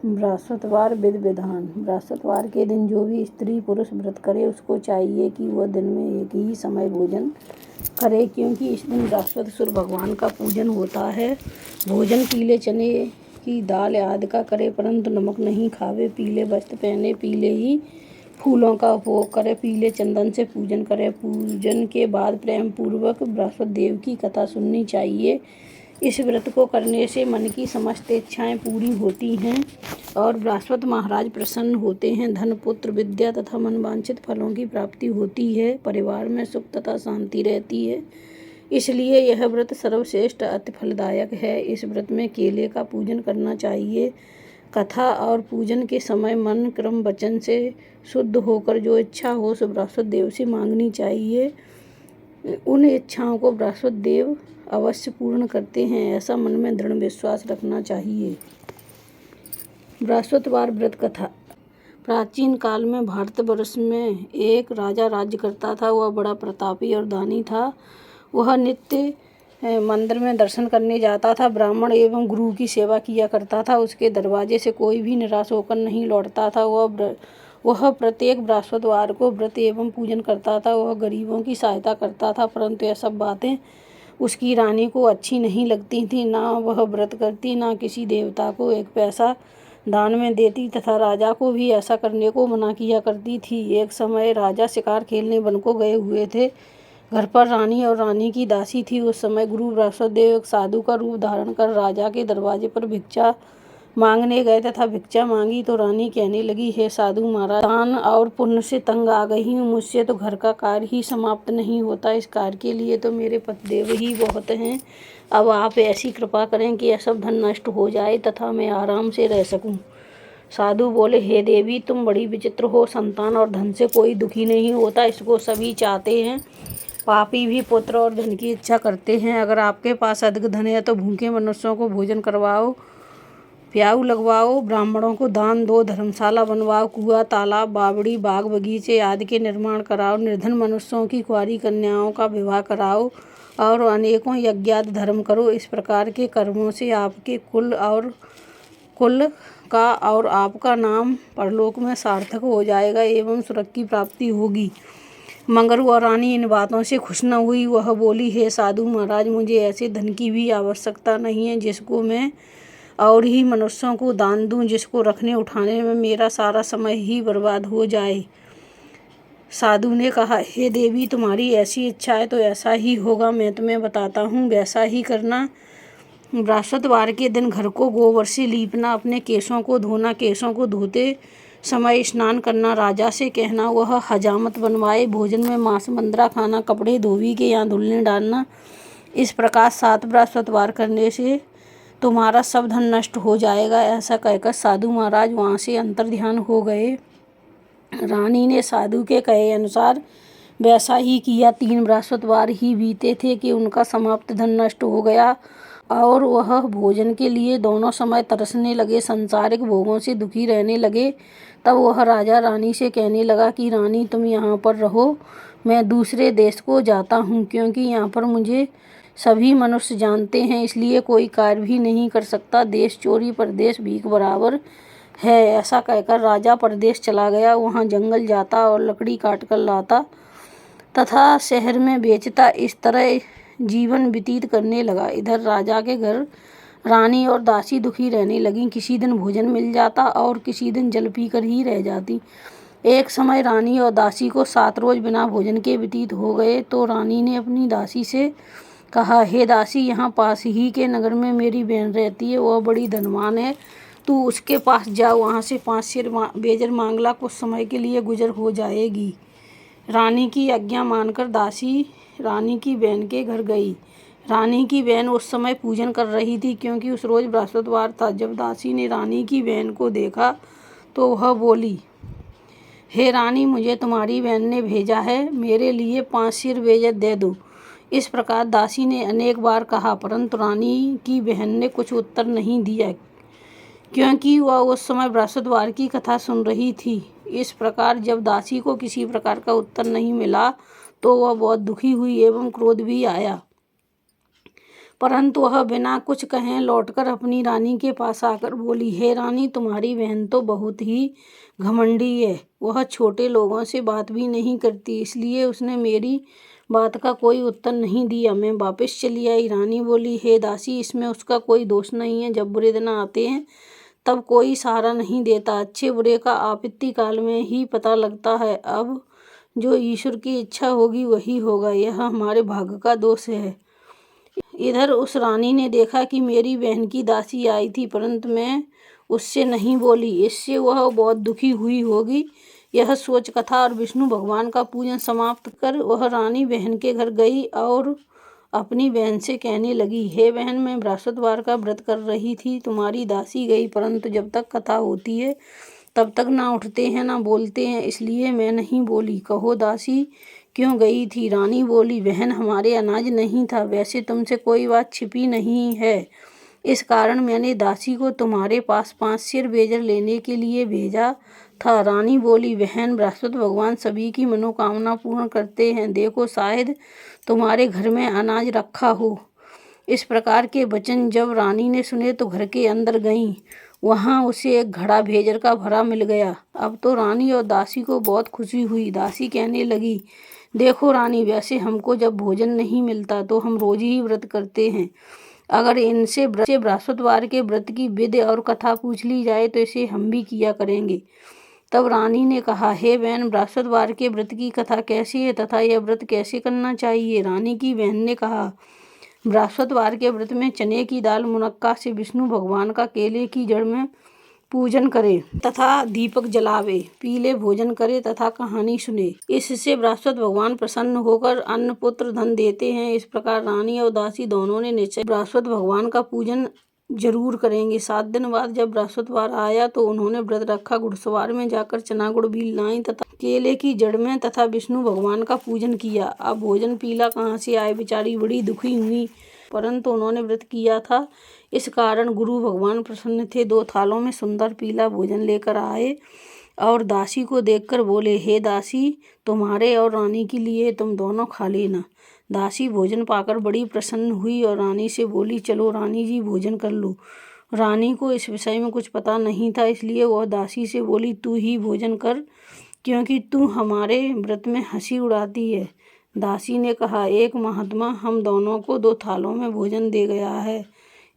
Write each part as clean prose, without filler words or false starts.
बृहस्पतिवार विधि विधान। बृहस्पतिवार के दिन जो भी स्त्री पुरुष व्रत करे उसको चाहिए कि वह दिन में एक ही समय भोजन करे, क्योंकि इस दिन बृहस्पति सूर्य भगवान का पूजन होता है। भोजन पीले चने की दाल आदि का करे, परंतु नमक नहीं खावे। पीले वस्त्र पहने, पीले ही फूलों का उपभोग करे, पीले चंदन से पूजन करे। पूजन के बाद प्रेम पूर्वक बृहस्पति देव की कथा सुननी चाहिए। इस व्रत को करने से मन की समस्त इच्छाएं पूरी होती हैं और बृहस्पति महाराज प्रसन्न होते हैं। धन, पुत्र, विद्या तथा मनवांछित फलों की प्राप्ति होती है। परिवार में सुख तथा शांति रहती है। इसलिए यह व्रत सर्वश्रेष्ठ अति फलदायक है। इस व्रत में केले का पूजन करना चाहिए। कथा और पूजन के समय मन, क्रम, वचन से शुद्ध होकर जो इच्छा हो सो बृहस्पति देव से मांगनी चाहिए। उन इच्छाओं को बृहस्पति देव अवश्य पूर्ण करते हैं, ऐसा मन में दृढ़ विश्वास रखना चाहिए। बृहस्पतिवार व्रत कथा। प्राचीन काल में भारतवर्ष में एक राजा राज्य करता था। वह बड़ा प्रतापी और दानी था। वह नित्य मंदिर में दर्शन करने जाता था, ब्राह्मण एवं गुरु की सेवा किया करता था। उसके दरवाजे से कोई भी निराश होकर नहीं लौटता था। वह प्रत्येक बृहस्पतिवार को व्रत एवं पूजन करता था। वह गरीबों की सहायता करता था, परंतु यह सब बातें उसकी रानी को अच्छी नहीं लगती थी। ना वह व्रत करती, ना किसी देवता को एक पैसा दान में देती तथा राजा को भी ऐसा करने को मना किया करती थी। एक समय राजा शिकार खेलने वन को गए हुए थे। घर पर रानी और रानी की दासी थी। उस समय गुरु बृहस्पति देव एक साधु का रूप धारण कर राजा के दरवाजे पर भिक्षा मांगने गए तथा भिक्षा मांगी तो रानी कहने लगी, हे साधु महाराज, दान और पुण्य से तंग आ गई हूँ। मुझसे तो घर का कार्य ही समाप्त नहीं होता। इस कार्य के लिए तो मेरे पतिदेव ही बहुत हैं। अब आप ऐसी कृपा करें कि यह सब धन नष्ट हो जाए तथा मैं आराम से रह सकूं। साधु बोले, हे देवी, तुम बड़ी विचित्र हो। संतान और धन से कोई दुखी नहीं होता, इसको सभी चाहते हैं। पापी भी पुत्र और धन की इच्छा करते हैं। अगर आपके पास अधिक धन है तो भूखे मनुष्यों को भोजन करवाओ, प्याऊ लगवाओ, ब्राह्मणों को दान दो, धर्मशाला बनवाओ, कुआं, तालाब, बावड़ी, बाग बगीचे आदि के निर्माण कराओ, निर्धन मनुष्यों की कुंवारी कन्याओं का विवाह कराओ और अनेकों यज्ञादि धर्म करो। इस प्रकार के कर्मों से आपके कुल का और आपका नाम परलोक में सार्थक हो जाएगा एवं स्वर्ग की प्राप्ति होगी। मगर वह रानी इन बातों से खुश न हुई। वह बोली, हे साधु महाराज, मुझे ऐसे धन की भी आवश्यकता नहीं है जिसको मैं और ही मनुष्यों को दान दूं, जिसको रखने उठाने में मेरा सारा समय ही बर्बाद हो जाए। साधु ने कहा, हे देवी, तुम्हारी ऐसी इच्छा है तो ऐसा ही होगा। मैं तुम्हें बताता हूँ, वैसा ही करना। बृहस्पतिवार के दिन घर को गोबर से लीपना, अपने केशों को धोना, केशों को धोते समय स्नान करना, राजा से कहना वह हजामत बनवाए, भोजन में मांस मंद्रा खाना, कपड़े धोबी के यहाँ धुलने डालना। इस प्रकार 7 बृहस्पतिवार करने से तुम्हारा सब धन नष्ट हो जाएगा। ऐसा कहकर साधु महाराज वहाँ से अंतर्ध्यान हो गए। रानी ने साधु के कहे अनुसार वैसा ही किया। 3 बृहस्पतिवार ही बीते थे कि उनका समाप्त धन नष्ट हो गया और वह भोजन के लिए दोनों समय तरसने लगे, संसारिक भोगों से दुखी रहने लगे। तब वह राजा रानी से कहने लगा कि रानी, तुम यहाँ पर रहो, मैं दूसरे देश को जाता हूँ, क्योंकि यहाँ पर मुझे सभी मनुष्य जानते हैं, इसलिए कोई कार्य भी नहीं कर सकता। देश चोरी परदेश भीख बराबर है। ऐसा कहकर राजा परदेश चला गया। वहाँ जंगल जाता और लकड़ी काट कर लाता तथा शहर में बेचता। इस तरह जीवन व्यतीत करने लगा। इधर राजा के घर रानी और दासी दुखी रहने लगी। किसी दिन भोजन मिल जाता और किसी दिन जल पीकर ही रह जाती। एक समय रानी और दासी को 7 रोज बिना भोजन के व्यतीत हो गए तो रानी ने अपनी दासी से कहा, हे दासी, यहाँ पास ही के नगर में मेरी बहन रहती है। वह बड़ी धनवान है। तू उसके पास जा, वहाँ से 5 सेर बेजर मांग ला, कुछ समय के लिए गुजर हो जाएगी। रानी की आज्ञा मानकर दासी रानी की बहन के घर गई। रानी की बहन उस समय पूजन कर रही थी, क्योंकि उस रोज बृहस्पतिवार था। जब दासी ने रानी की बहन को देखा तो वह बोली, हे रानी, मुझे तुम्हारी बहन ने भेजा है, मेरे लिए 5 सेर बेजर दे दो। इस प्रकार दासी ने अनेक बार कहा, परंतु रानी की बहन ने कुछ उत्तर नहीं दिया, क्योंकि वह उस समय बृहस्पतिवार की कथा सुन रही थी। इस प्रकार जब दासी को किसी प्रकार का उत्तर नहीं मिला तो वह बहुत दुखी हुई एवं क्रोध भी आया। परंतु वह बिना कुछ कहे लौटकर अपनी रानी के पास आकर बोली, हे रानी, तुम्हारी बहन तो बहुत ही घमंडी है। वह छोटे लोगों से बात भी नहीं करती, इसलिए उसने मेरी बात का कोई उत्तर नहीं दिया। मैं वापस चली आई। रानी बोली, हे दासी, इसमें उसका कोई दोष नहीं है। जब बुरे दिन आते हैं तब कोई सहारा नहीं देता। अच्छे बुरे का आपत्ति काल में ही पता लगता है। अब जो ईश्वर की इच्छा होगी वही होगा। यह हमारे भाग्य का दोष है। इधर उस रानी ने देखा कि मेरी बहन की दासी आई थी, परंतु मैं उससे नहीं बोली। इससे वह बहुत दुखी हुई होगी। यह सोच कथा और विष्णु भगवान का पूजन समाप्त कर वह रानी बहन के घर गई और अपनी बहन से कहने लगी, हे बहन, मैं बृहस्पतिवार का व्रत कर रही थी। तुम्हारी दासी गई, परंतु जब तक कथा होती है तब तक ना उठते हैं ना बोलते हैं, इसलिए मैं नहीं बोली। कहो दासी क्यों गई थी? रानी बोली, बहन, हमारे अनाज नहीं था। वैसे तुमसे कोई बात छिपी नहीं है, इस कारण मैंने दासी को तुम्हारे पास 5 सेर बेजर लेने के लिए भेजा था। रानी बोली, बहन, बृहस्पति भगवान सभी की मनोकामना पूर्ण करते हैं। देखो, शायद तुम्हारे घर में अनाज रखा हो। इस प्रकार के वचन जब रानी ने सुने तो घर के अंदर गईं। वहाँ उसे एक घड़ा भेजर का भरा मिल गया। अब तो रानी और दासी को बहुत खुशी हुई। दासी कहने लगी, देखो रानी, वैसे हमको जब भोजन नहीं मिलता तो हम रोज ही व्रत करते हैं। अगर इनसे बृहस्पतिवार के व्रत की विधि और कथा पूछ ली जाए तो इसे हम भी किया करेंगे। तब रानी ने कहा, हे बहन, बृहस्पतिवार के व्रत की कथा कैसी है तथा यह व्रत कैसे करना चाहिए? रानी की बहन ने कहा, बृहस्पतिवार के व्रत में चने की दाल मुनक्का से विष्णु भगवान का केले की जड़ में पूजन करे तथा दीपक जलावे, पीले भोजन करे तथा कहानी सुने। इससे बृहस्पति भगवान प्रसन्न होकर अन्न पुत्र धन देते हैं। इस प्रकार रानी और दासी दोनों ने निश्चय बृहस्पति भगवान का पूजन जरूर करेंगे। 7 दिन बाद जब बृहस्पतिवार आया तो उन्होंने व्रत रखा। घुड़सवार में जाकर चना गुड़ भी लाई तथा केले की जड़ में तथा विष्णु भगवान का पूजन किया। अब भोजन पीला कहाँ से आए? बेचारी बड़ी दुखी हुई, परंतु उन्होंने व्रत किया था, इस कारण गुरु भगवान प्रसन्न थे। 2 थालों में सुंदर पीला भोजन लेकर आए और दासी को देखकर बोले, हे दासी, तुम्हारे और रानी के लिए तुम दोनों खा लेना। दासी भोजन पाकर बड़ी प्रसन्न हुई और रानी से बोली, चलो रानी जी, भोजन कर लो। रानी को इस विषय में कुछ पता नहीं था, इसलिए वह दासी से बोली, तू ही भोजन कर, क्योंकि तू हमारे व्रत में हंसी उड़ाती है। दासी ने कहा, एक महात्मा हम दोनों को 2 थालों में भोजन दे गया है,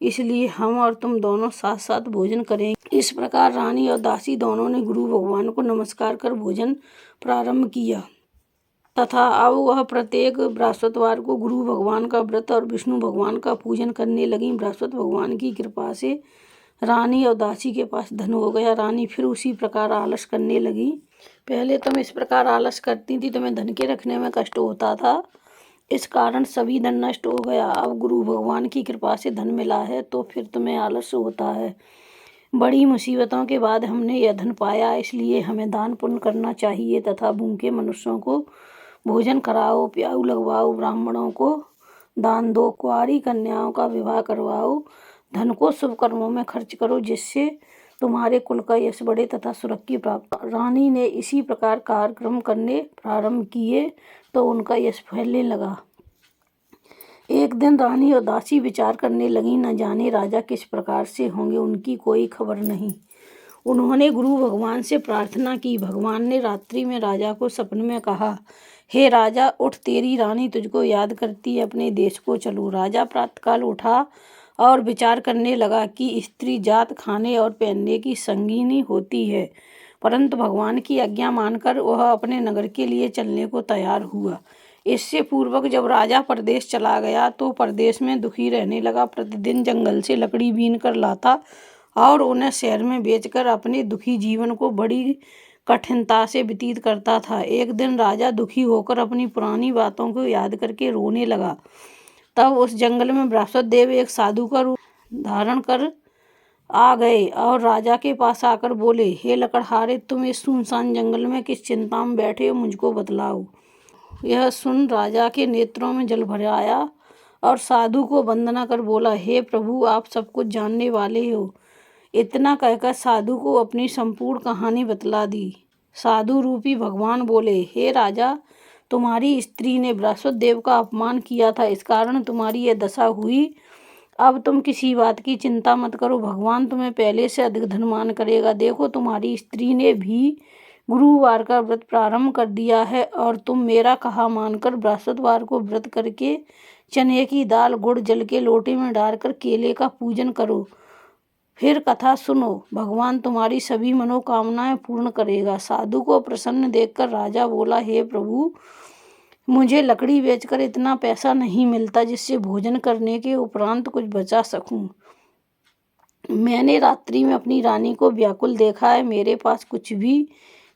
इसलिए हम और तुम दोनों साथ साथ भोजन करेंगे। इस प्रकार रानी और दासी दोनों ने गुरु भगवान को नमस्कार कर भोजन प्रारंभ किया तथा अब वह प्रत्येक बृहस्पतिवार को गुरु भगवान का व्रत और विष्णु भगवान का पूजन करने लगी। बृहस्पति भगवान की कृपा से रानी और दासी के पास धन हो गया। रानी फिर उसी प्रकार आलस करने लगी। पहले तुम इस प्रकार आलस करती थी, तुम्हें धन के रखने में कष्ट होता था, इस कारण सभी धन नष्ट हो गया। अब गुरु भगवान की कृपा से धन मिला है तो फिर तुम्हें आलस होता है। बड़ी मुसीबतों के बाद हमने यह धन पाया, इसलिए हमें दान पुण्य करना चाहिए तथा भूखे मनुष्यों को भोजन कराओ, प्याऊ लगवाओ, ब्राह्मणों को दान दो, कुंवारी कन्याओं का विवाह करवाओ, धन को शुभ कर्मों में खर्च करो, जिससे तुम्हारे कुल का यश बढ़े तथा सुरक्षी प्राप्त। रानी ने इसी प्रकार कार्यक्रम करने प्रारंभ किए तो उनका यश फैलने लगा। एक दिन रानी और दासी विचार करने लगी, न जाने राजा किस प्रकार से होंगे, उनकी कोई खबर नहीं। उन्होंने गुरु भगवान से प्रार्थना की। भगवान ने रात्रि में राजा को सपने में कहा, हे राजा, उठ, तेरी रानी तुझको याद करती है, अपने देश को चलो। राजा प्रातःकाल उठा और विचार करने लगा कि स्त्री जात खाने और पहनने की संगीनी होती है, परंतु भगवान की आज्ञा मानकर वह अपने नगर के लिए चलने को तैयार हुआ। इससे पूर्वक जब राजा परदेश चला गया तो परदेश में दुखी रहने लगा। प्रतिदिन जंगल से लकड़ी बीन कर लाता और उन्हें शहर में बेचकर अपने दुखी जीवन को बड़ी कठिनता से व्यतीत करता था। एक दिन राजा दुखी होकर अपनी पुरानी बातों को याद करके रोने लगा। तब उस जंगल में बृहस्पति देव एक साधु का रूप धारण कर आ गए और राजा के पास आकर बोले, हे लकड़हारे, तुम इस सुनसान जंगल में किस चिंता में बैठे हो, मुझको बतलाओ। यह सुन राजा के नेत्रों में जल भर आया और साधु को वंदना कर बोला, हे प्रभु, आप सब कुछ जानने वाले हो। इतना कहकर साधु को अपनी संपूर्ण कहानी बतला दी। साधु रूपी भगवान बोले, हे राजा, तुम्हारी स्त्री ने बृहस्पति देव का अपमान किया था, इस कारण तुम्हारी यह दशा हुई। अब तुम किसी बात की चिंता मत करो, भगवान तुम्हें पहले से अधिक धनवान करेगा। देखो, तुम्हारी स्त्री ने भी गुरुवार का व्रत प्रारंभ कर दिया है और तुम मेरा कहा मानकर बृहस्पतिवार को व्रत करके चने की दाल गुड़ जल के लोटे में डालकर केले का पूजन करो। फिर कथा सुनो, भगवान तुम्हारी सभी मनोकामनाएं पूर्ण करेगा। साधु को प्रसन्न देखकर राजा बोला, हे प्रभु, मुझे लकड़ी बेचकर इतना पैसा नहीं मिलता जिससे भोजन करने के उपरांत कुछ बचा सकूं। मैंने रात्रि में अपनी रानी को व्याकुल देखा है, मेरे पास कुछ भी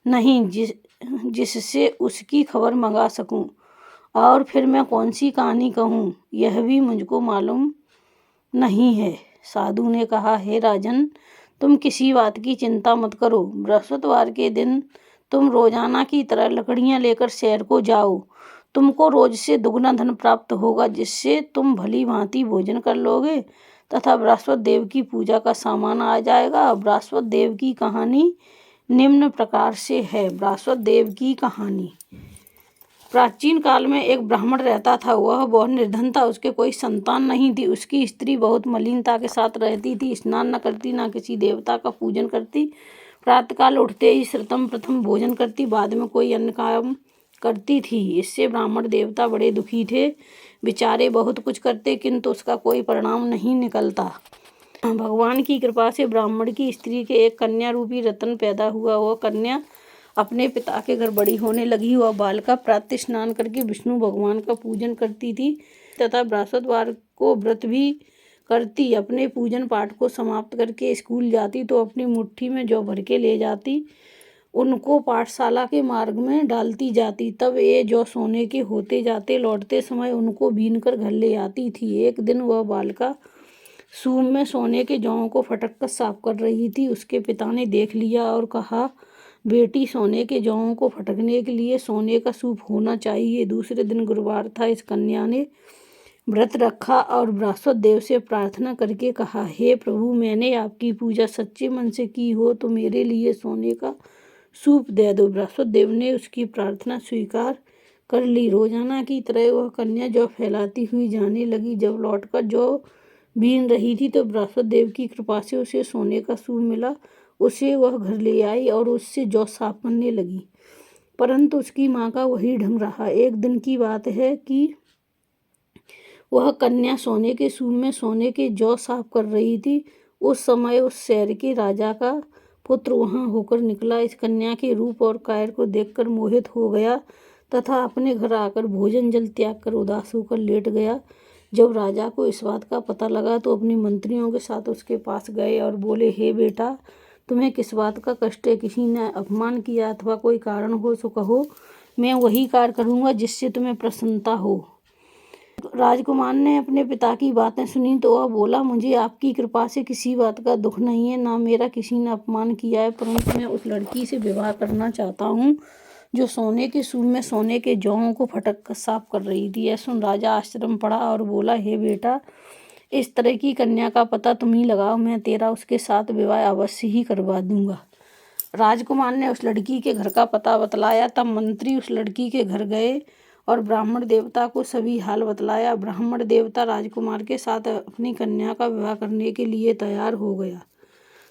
नहीं जिससे उसकी खबर मंगा सकूं। और फिर मैं कौन सी कहानी कहूं, यह भी मुझको मालूम नहीं है। साधु ने कहा, हे राजन, तुम किसी बात की चिंता मत करो। बृहस्पतिवार के दिन तुम रोजाना की तरह लकड़ियां लेकर शहर को जाओ। तुमको रोज से दुगना धन प्राप्त होगा, जिससे तुम भली भांति भोजन कर लोगे तथा बृहस्पति देव की पूजा का सामान आ जाएगा। बृहस्पति देव की कहानी निम्न प्रकार से है। बृहस्पति देव की कहानी। प्राचीन काल में एक ब्राह्मण रहता था। वह बहुत निर्धन था, उसके कोई संतान नहीं थी। उसकी स्त्री बहुत मलिनता के साथ रहती थी, स्नान न करती, न किसी देवता का पूजन करती। प्रातःकाल उठते ही सर्वप्रथम प्रथम भोजन करती, बाद में कोई अन्य काम करती थी। इससे ब्राह्मण देवता बड़े दुखी थे। बेचारे बहुत कुछ करते किंतु उसका कोई परिणाम नहीं निकलता। भगवान की कृपा से ब्राह्मण की स्त्री के एक कन्या रूपी रतन पैदा हुआ। वह कन्या अपने पिता के घर बड़ी होने लगी। वह बालिका प्रातः स्नान करके विष्णु भगवान का पूजन करती थी तथा बृहस्पतिवार को व्रत भी करती। अपने पूजन पाठ को समाप्त करके स्कूल जाती तो अपनी मुट्ठी में जौ भर के ले जाती, उनको पाठशाला के मार्ग में डालती जाती। तब ये जौ सोने के होते जाते, लौटते समय उनको बीन कर घर ले आती थी। एक दिन वह बालिका सूप में सोने के जौं को फटक कर साफ कर रही थी। उसके पिता ने देख लिया और कहा, बेटी, सोने के जौं को फटकने के लिए सोने का सूप होना चाहिए। दूसरे दिन गुरुवार था। इस कन्या ने व्रत रखा और बृहस्पति देव से प्रार्थना करके कहा, हे प्रभु, मैंने आपकी पूजा सच्चे मन से की हो तो मेरे लिए सोने का सूप दे दो। बृहस्पति देव ने उसकी प्रार्थना स्वीकार कर ली। रोजाना की तरह वह कन्या जौ फैलाती हुई जाने लगी। जब लौटकर जौ बीन रही थी तो बृहस्पति देव की कृपा से उसे सोने का सूप मिला। उसे वह घर ले आई और उससे जौ साफ करने लगी, परंतु उसकी माँ का वही ढंग रहा। एक दिन की बात है कि वह कन्या सोने के सूप में सोने के जौ साफ कर रही थी। उस समय उस शहर के राजा का पुत्र वहां होकर निकला। इस कन्या के रूप और कायर को देखकर मोहित हो गया तथा अपने घर आकर भोजन जल त्याग कर उदास होकर लेट गया। जब राजा को इस बात का पता लगा तो अपने मंत्रियों के साथ उसके पास गए और बोले, हे बेटा, तुम्हें किस बात का कष्ट है? किसी ने अपमान किया अथवा कोई कारण हो तो कहो, मैं वही कार्य करूँगा जिससे तुम्हें प्रसन्नता हो। राजकुमार ने अपने पिता की बातें सुनी तो वह बोला, मुझे आपकी कृपा से किसी बात का दुख नहीं है, ना मेरा किसी ने अपमान किया है, परंतु मैं उस लड़की से विवाह करना चाहता हूँ जो सोने के सूप में सोने के जौं को फटक कर साफ कर रही थी। यह सुन राजा आश्चर्य में पड़ा और बोला, हे बेटा, इस तरह की कन्या का पता तुम ही लगाओ, मैं तेरा उसके साथ विवाह अवश्य ही करवा दूंगा। राजकुमार ने उस लड़की के घर का पता बतलाया। तब मंत्री उस लड़की के घर गए और ब्राह्मण देवता को सभी हाल बतलाया। ब्राह्मण देवता राजकुमार के साथ अपनी कन्या का विवाह करने के लिए तैयार हो गया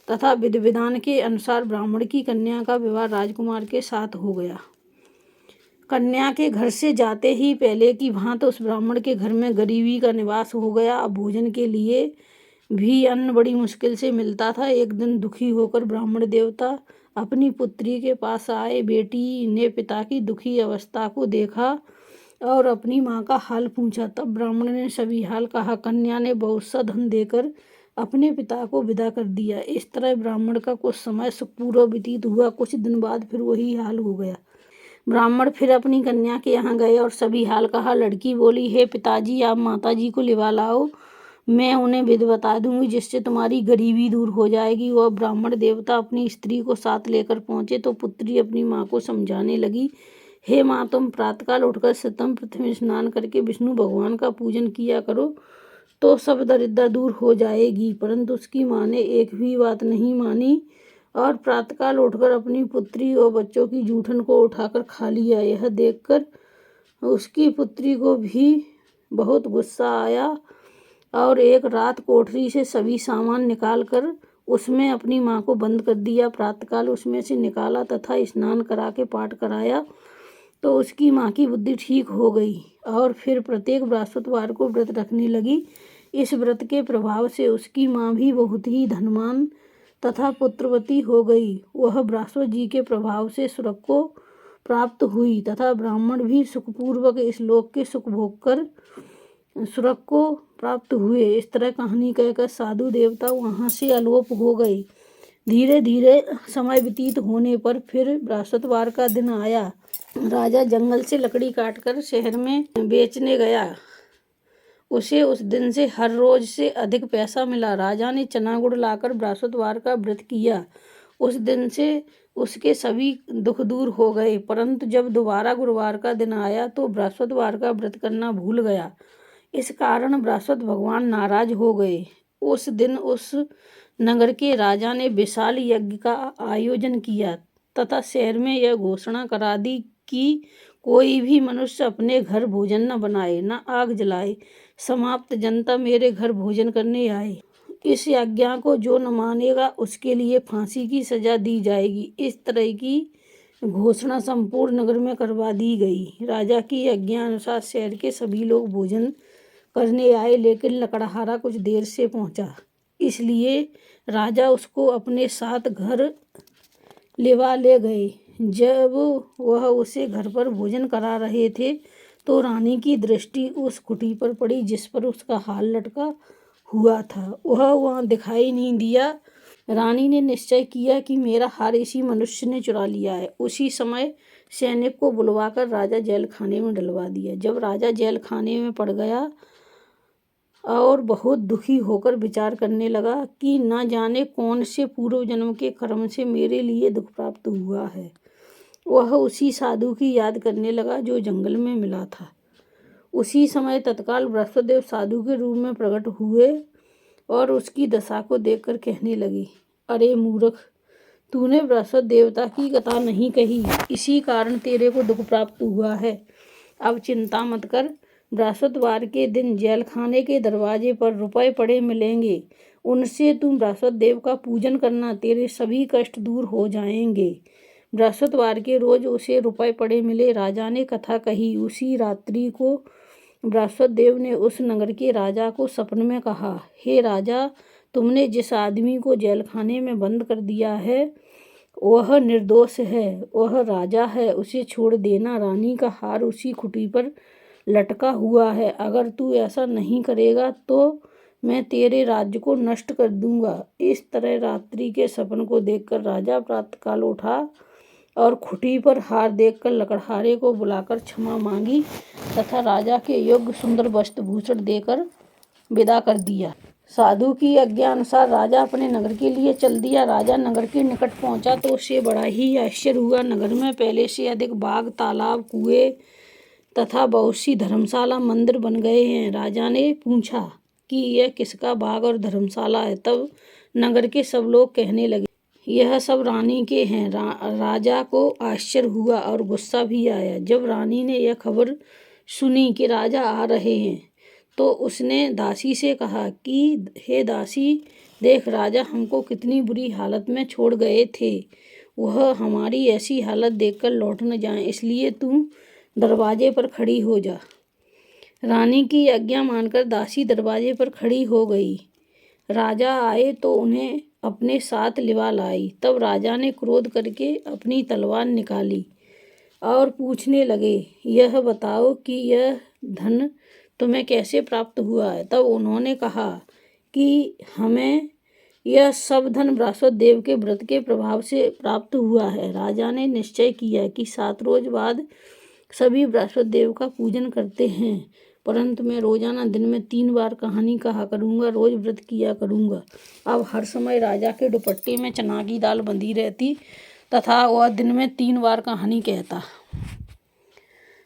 तथा विधि विधान के अनुसार ब्राह्मण की कन्या का विवाह राजकुमार के साथ हो गया। कन्या के घर से जाते ही पहले की भांति उस ब्राह्मण के घर में गरीबी का निवास हो गया। अब भोजन के लिए भी अन्न बड़ी मुश्किल से मिलता था। एक दिन दुखी होकर ब्राह्मण देवता अपनी पुत्री के पास आए। बेटी ने पिता की दुखी अवस्था को देखा और अपनी माँ का हाल पूछा। तब ब्राह्मण ने सभी हाल कहा। कन्या ने बहुत सा धन देकर अपने पिता को विदा कर दिया। इस तरह ब्राह्मण का कुछ समय सुखपूर्वक व्यतीत हुआ। कुछ दिन बाद फिर वही हाल हो गया। ब्राह्मण फिर अपनी कन्या के यहाँ गए और सभी हाल कहा। लड़की बोली, हे पिताजी, आप माताजी को लिवा लाओ, मैं उन्हें विधि बता दूंगी जिससे तुम्हारी गरीबी दूर हो जाएगी। वह ब्राह्मण देवता अपनी स्त्री को साथ लेकर पहुंचे तो पुत्री अपनी माँ को समझाने लगी, हे माँ, तुम प्रातःकाल उठकर सर्वप्रथम प्रथम स्नान करके विष्णु भगवान का पूजन किया करो तो सब दरिद्रता दूर हो जाएगी। परंतु उसकी माँ ने एक भी बात नहीं मानी और प्रातःकाल उठकर अपनी पुत्री और बच्चों की जूठन को उठाकर खा लिया। यह देखकर उसकी पुत्री को भी बहुत गुस्सा आया और एक रात कोठरी से सभी सामान निकाल कर उसमें अपनी माँ को बंद कर दिया। प्रातःकाल उसमें से निकाला तथा स्नान करा के पाठ कराया तो उसकी माँ की बुद्धि ठीक हो गई और फिर प्रत्येक बृहस्पतिवार को व्रत रखने लगी। इस व्रत के प्रभाव से उसकी माँ भी बहुत ही धनवान तथा पुत्रवती हो गई। वह बृहस्पति जी के प्रभाव से स्वर्ग को प्राप्त हुई तथा ब्राह्मण भी सुखपूर्वक इस लोक के सुख भोग कर स्वर्ग को प्राप्त हुए। इस तरह कहानी कहकर साधु देवता वहाँ से अलोप हो गए। धीरे धीरे समय व्यतीत होने पर फिर बृहस्पतिवार का दिन आया। राजा जंगल से लकड़ी काटकर शहर में बेचने गया। उसे उस दिन से हर रोज से अधिक पैसा मिला। राजा ने चना गुड़ लाकर बृहस्पतिवार का व्रत किया। उस दिन से उसके सभी दुख दूर हो गए। परंतु जब दोबारा गुरुवार का दिन आया तो बृहस्पतिवार का व्रत करना भूल गया। इस कारण बृहस्पति भगवान नाराज हो गए। उस दिन उस नगर के राजा ने विशाल यज्ञ का आयोजन किया तथा शहर में यह घोषणा करा दी कि कोई भी मनुष्य अपने घर भोजन न बनाए, न आग जलाए। समाप्त जनता मेरे घर भोजन करने आए। इस आज्ञा को जो न मानेगा उसके लिए फांसी की सजा दी जाएगी। इस तरह की घोषणा संपूर्ण नगर में करवा दी गई। राजा की आज्ञा अनुसार शहर के सभी लोग भोजन करने आए, लेकिन लकड़हारा कुछ देर से पहुंचा, इसलिए राजा उसको अपने साथ घर लेवा ले गए। जब वह उसे घर पर भोजन करा रहे थे तो रानी की दृष्टि उस कुटी पर पड़ी जिस पर उसका हार लटका हुआ था। वह वहाँ दिखाई नहीं दिया। रानी ने निश्चय किया कि मेरा हार इसी मनुष्य ने चुरा लिया है। उसी समय सैनिक को बुलवाकर राजा जेल खाने में डलवा दिया। जब राजा जेल खाने में पड़ गया और बहुत दुखी होकर विचार करने लगा कि न जाने कौन से पूर्व जन्म के कर्म से मेरे लिए दुख प्राप्त हुआ है, वह उसी साधु की याद करने लगा जो जंगल में मिला था। उसी समय तत्काल बृहस्पति देव साधु के रूप में प्रकट हुए और उसकी दशा को देखकर कहने लगे, अरे मूर्ख, तूने बृहस्पति देवता की कथा नहीं कही, इसी कारण तेरे को दुख प्राप्त हुआ है। अब चिंता मत कर। बृहस्पतिवार के दिन जेल खाने के दरवाजे पर रुपए पड़े मिलेंगे, उनसे तुम बृहस्पति देव का पूजन करना, तेरे सभी कष्ट दूर हो जाएंगे। बृहस्पतिवार के रोज उसे रुपए पड़े मिले। राजा ने कथा कही। उसी रात्रि को बृहस्पति देव ने उस नगर के राजा को सपन में कहा, हे राजा, तुमने जिस आदमी को जेल खाने में बंद कर दिया है वह निर्दोष है, वह राजा है, उसे छोड़ देना। रानी का हार उसी खुटी पर लटका हुआ है। अगर तू ऐसा नहीं करेगा तो मैं तेरे राज्य को नष्ट कर दूंगा। इस तरह रात्रि के सपन को देखकर राजा प्रातःकाल उठा और खुटी पर हार देखकर लकड़हारे को बुलाकर क्षमा मांगी तथा राजा के योग्य सुंदर वस्त्र भूषण देकर विदा कर दिया। साधु की आज्ञा अनुसार राजा अपने नगर के लिए चल दिया। राजा नगर के निकट पहुंचा तो उसे बड़ा ही आश्चर्य हुआ। नगर में पहले से अधिक बाग, तालाब, कुएं तथा बहुत सी धर्मशाला, मंदिर बन गए हैं। राजा ने पूछा कि यह किसका बाग और धर्मशाला है। तब नगर के सब लोग कहने लगे, यह सब रानी के हैं। राजा को आश्चर्य हुआ और गुस्सा भी आया। जब रानी ने यह खबर सुनी कि राजा आ रहे हैं तो उसने दासी से कहा कि हे दासी, देख, राजा हमको कितनी बुरी हालत में छोड़ गए थे। वह हमारी ऐसी हालत देखकर लौट न जाएं, इसलिए तू दरवाजे पर खड़ी हो जा। रानी की आज्ञा मानकर दासी दरवाजे पर खड़ी हो गई। राजा आए तो उन्हें अपने साथ लिवा लाई। तब राजा ने क्रोध करके अपनी तलवार निकाली और पूछने लगे, यह बताओ कि यह धन तुम्हें कैसे प्राप्त हुआ है। तब उन्होंने कहा कि हमें यह सब धन बृहस्पति देव के व्रत के प्रभाव से प्राप्त हुआ है। राजा ने निश्चय किया कि 7 रोज बाद सभी बृहस्पति देव का पूजन करते हैं, परंतु मैं रोजाना दिन में 3 बार कहानी कहा करूँगा, रोज व्रत किया करूँगा। अब हर समय राजा के दुपट्टे में चना की दाल बंधी रहती तथा वह दिन में 3 बार कहानी कहता।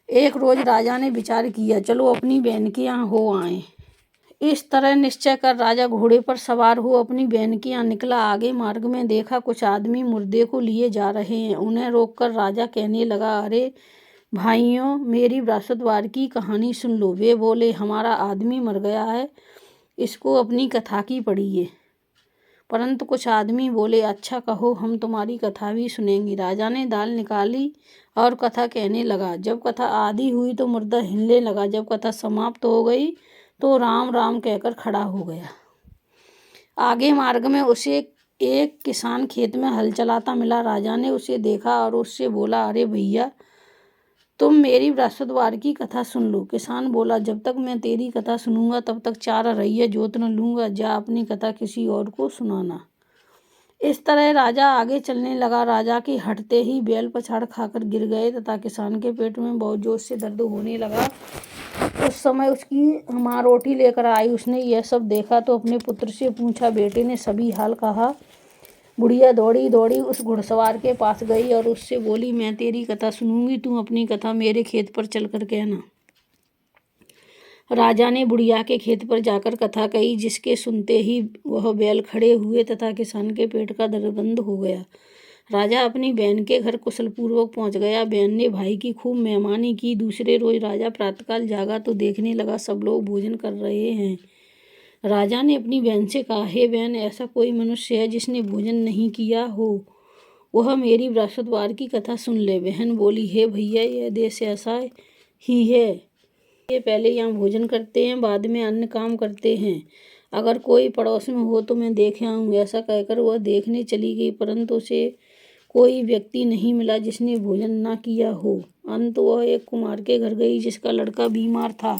एक रोज राजा ने विचार किया, चलो अपनी बहन के यहाँ हो आए। इस तरह निश्चय कर राजा घोड़े पर सवार हो अपनी बहन के यहाँ निकला। आगे मार्ग में देखा कुछ आदमी मुर्दे को लिए जा रहे हैं। उन्हें रोककर राजा कहने लगा, अरे भाइयों, मेरी बृहस्पतिवार की कहानी सुन लो। वे बोले, हमारा आदमी मर गया है इसको अपनी कथा की पढ़िए। परंतु कुछ आदमी बोले, अच्छा कहो, हम तुम्हारी कथा भी सुनेंगे। राजा ने दाल निकाली और कथा कहने लगा। जब कथा आधी हुई तो मुर्दा हिलने लगा। जब कथा समाप्त हो गई तो राम राम कहकर खड़ा हो गया। आगे मार्ग में उसे एक किसान खेत में हल चलाता मिला। राजा ने उसे देखा और उससे बोला, अरे भैया, तुम मेरी बृहस्पतिवार की कथा सुन लो। किसान बोला, जब तक मैं तेरी कथा सुनूंगा तब तक 4 रैये जोत न लूंगा। जा अपनी कथा किसी और को सुनाना। इस तरह राजा आगे चलने लगा। राजा के हटते ही बैल पछाड़ खाकर गिर गए तथा किसान के पेट में बहुत जोर से दर्द होने लगा। उस समय उसकी माँ रोटी लेकर आई। उसने यह सब देखा तो अपने पुत्र से पूछा। बेटे ने सभी हाल कहा। बुढ़िया दौड़ी दौड़ी उस घुड़सवार के पास गई और उससे बोली, मैं तेरी कथा सुनूंगी, तू अपनी कथा मेरे खेत पर चलकर कहना। राजा ने बुढ़िया के खेत पर जाकर कथा कही, जिसके सुनते ही वह बैल खड़े हुए तथा किसान के पेट का दर्द बंद हो गया। राजा अपनी बहन के घर कुशलपूर्वक पहुंच गया। बहन ने भाई की खूब मेहमानी की। दूसरे रोज राजा प्रातःकाल जागा तो देखने लगा सब लोग भोजन कर रहे हैं। राजा ने अपनी बहन से कहा, हे बहन, ऐसा कोई मनुष्य है जिसने भोजन नहीं किया हो, वह मेरी बृहस्पतिवार की कथा सुन ले। बहन बोली, हे भैया, यह देश ऐसा ही है, ये पहले यहाँ भोजन करते हैं, बाद में अन्य काम करते हैं। अगर कोई पड़ोस में हो तो मैं देख आऊँगी। ऐसा कहकर वह देखने चली गई, परंतु उसे कोई व्यक्ति नहीं मिला जिसने भोजन ना किया हो। अंत वह एक कुम्हार के घर गई जिसका लड़का बीमार था।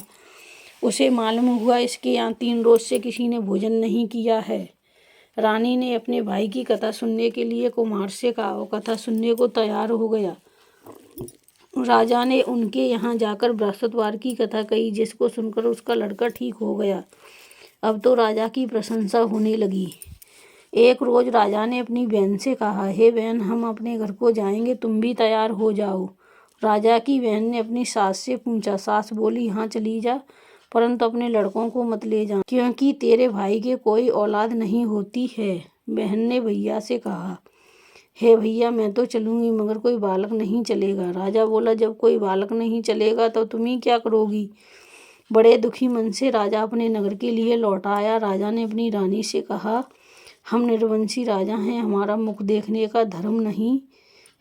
उसे मालूम हुआ इसके यहाँ 3 रोज से किसी ने भोजन नहीं किया है। रानी ने अपने भाई की कथा सुनने के लिए कुम्हार से कहा। वो कथा सुनने को तैयार हो गया। राजा ने उनके यहाँ जाकर बृहस्पतिवार की कथा कही, जिसको सुनकर उसका लड़का ठीक हो गया। अब तो राजा की प्रशंसा होने लगी। एक रोज राजा ने अपनी बहन से कहा, हे बहन, हम अपने घर को जाएंगे, तुम भी तैयार हो जाओ। राजा की बहन ने अपनी सास से पूछा। सास बोली, हाँ चली जा, परंतु अपने लड़कों को मत ले जा, क्योंकि तेरे भाई के कोई औलाद नहीं होती है। बहन ने भैया से कहा, हे भैया, मैं तो चलूंगी, मगर कोई बालक नहीं चलेगा। राजा बोला, जब कोई बालक नहीं चलेगा तो तुम ही क्या करोगी। बड़े दुखी मन से राजा अपने नगर के लिए लौट आया। राजा ने अपनी रानी से कहा, हम निर्वंशी राजा हैं, हमारा मुख देखने का धर्म नहीं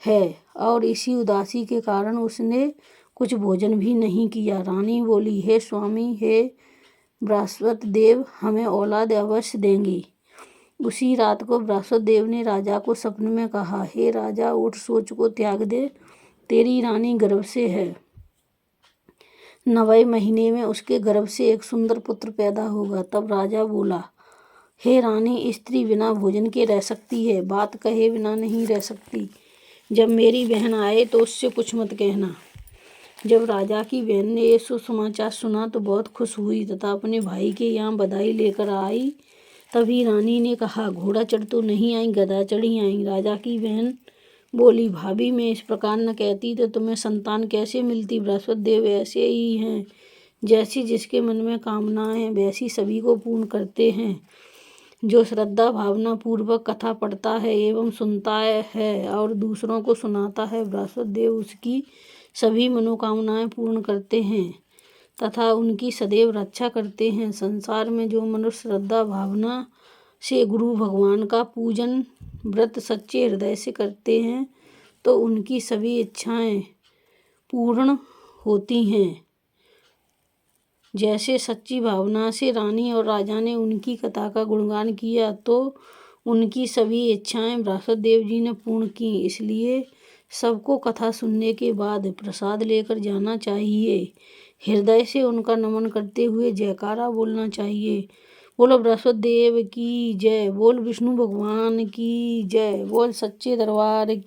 है। और इसी उदासी के कारण उसने कुछ भोजन भी नहीं किया। रानी बोली, हे स्वामी, हे बृहस्पति देव, हमें औलाद अवश्य देंगे। उसी रात को बृहस्पति देव ने राजा को स्वप्न में कहा, हे राजा, उठ, सोच को त्याग दे, तेरी रानी गर्भ से है। 9वें महीने में उसके गर्भ से एक सुंदर पुत्र पैदा होगा। तब राजा बोला, हे रानी, स्त्री बिना भोजन के रह सकती है, बात कहे बिना नहीं रह सकती। जब मेरी बहन आए तो उससे कुछ मत कहना। जब राजा की बहन ने ये सुसमाचार सुना तो बहुत खुश हुई तथा अपने भाई के यहाँ बधाई लेकर आई। तभी रानी ने कहा, घोड़ा चढ़ तो नहीं आई, गधा चढ़ी आई। राजा की बहन बोली, भाभी, मैं इस प्रकार न कहती तो तुम्हें संतान कैसे मिलती। बृहस्पति देव ऐसे ही हैं, जैसी जिसके मन में कामनाएं हैं वैसी सभी को पूर्ण करते हैं। जो श्रद्धा भावना पूर्वक कथा पढ़ता है एवं सुनता है और दूसरों को सुनाता है, बृहस्पति देव उसकी सभी मनोकामनाएं पूर्ण करते हैं तथा उनकी सदैव रक्षा करते हैं। संसार में जो मनुष्य श्रद्धा भावना से गुरु भगवान का पूजन व्रत सच्चे हृदय से करते हैं तो उनकी सभी इच्छाएं पूर्ण होती हैं। जैसे सच्ची भावना से रानी और राजा ने उनकी कथा का गुणगान किया तो उनकी सभी इच्छाएं बृहस्पति देव जी ने पूर्ण की। इसलिए सबको कथा सुनने के बाद प्रसाद लेकर जाना चाहिए। हृदय से उनका नमन करते हुए जयकारा बोलना चाहिए। बोलो बृहस्पति देव की जय, बोल विष्णु भगवान की जय, बोल सच्चे दरबार की।